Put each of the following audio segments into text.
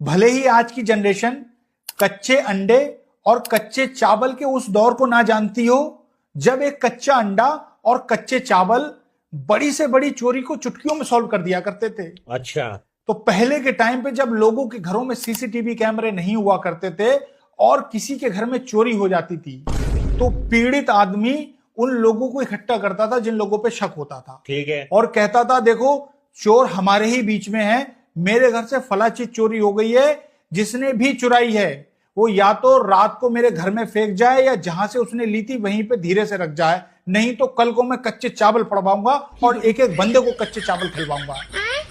भले ही आज की जनरेशन कच्चे अंडे और कच्चे चावल के उस दौर को ना जानती हो जब एक कच्चा अंडा और कच्चे चावल बड़ी से बड़ी चोरी को चुटकियों में सॉल्व कर दिया करते थे। अच्छा। तो पहले के टाइम पे जब लोगों के घरों में सीसीटीवी कैमरे नहीं हुआ करते थे और किसी के घर में चोरी हो जाती थी तो पीड़ित आदमी उन लोगों को इकट्ठा करता था जिन लोगों पे शक होता था। ठीक है। और कहता था देखो चोर हमारे ही बीच में है, मेरे घर से फला चीज चोरी हो गई है, जिसने भी चुराई है वो या तो रात को मेरे घर में फेंक जाए या जहां से उसने ली थी वहीं पे धीरे से रख जाए, नहीं तो कल को मैं कच्चे चावल पड़वाऊंगा और एक एक बंदे को कच्चे चावल खिलवाऊंगा।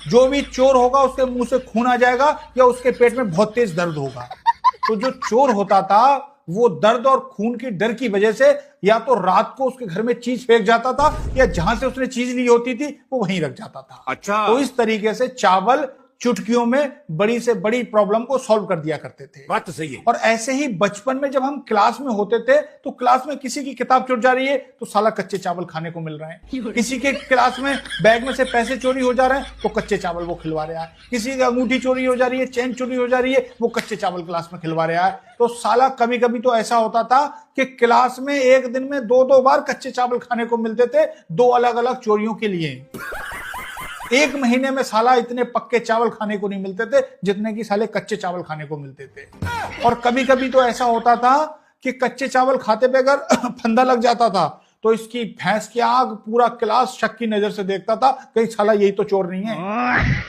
जो भी चोर होगा उसके मुंह से खून आ जाएगा या उसके पेट में बहुत तेज दर्द होगा। तो जो चोर होता था वो दर्द और खून की डर की वजह से या तो रात को उसके घर में चीज फेंक जाता था या जहां से उसने चीज ली होती थी वो वहीं रख जाता था। अच्छा। तो इस तरीके से चावल चुटकियों में बड़ी से बड़ी प्रॉब्लम को सॉल्व कर दिया करते थे। बात तो सही है। और ऐसे ही बचपन में जब हम क्लास में होते थे तो क्लास में किसी की किताब चुरा जा रही है तो साला कच्चे चावल खाने को मिल रहे हैं, किसी के क्लास में बैग में से पैसे चोरी हो जा रहे हैं तो कच्चे चावल वो खिलवा रहा है, किसी की अंगूठी चोरी हो जा रही है, चेन चोरी हो जा रही है, वो कच्चे चावल क्लास में खिलवा रहा है। तो साला कभी कभी तो ऐसा होता था कि क्लास में एक दिन में 2-2 बार कच्चे चावल खाने को मिलते थे, 2 अलग अलग चोरियों के लिए। एक महीने में साला इतने पक्के चावल खाने को नहीं मिलते थे जितने कि साले कच्चे चावल खाने को मिलते थे। और कभी कभी तो ऐसा होता था कि कच्चे चावल खाते पे अगर फंदा लग जाता था तो इसकी भैंस की आग पूरा क्लास शक की नजर से देखता था, कहीं साला यही तो चोर नहीं है।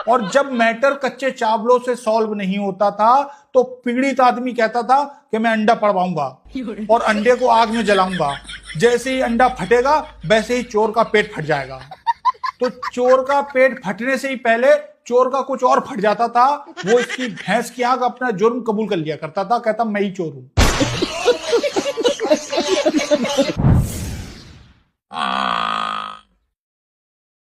और जब मैटर कच्चे चावलों से सॉल्व नहीं होता था तो पीड़ित आदमी कहता था कि मैं अंडा पड़वाऊंगा और अंडे को आग में जलाऊंगा, जैसे ही अंडा फटेगा वैसे ही चोर का पेट फट जाएगा। तो चोर का पेट फटने से ही पहले चोर का कुछ और फट जाता था, वो इसकी भैंस की आग अपना जुर्म कबूल कर लिया करता था, कहता मैं ही चोर हूं।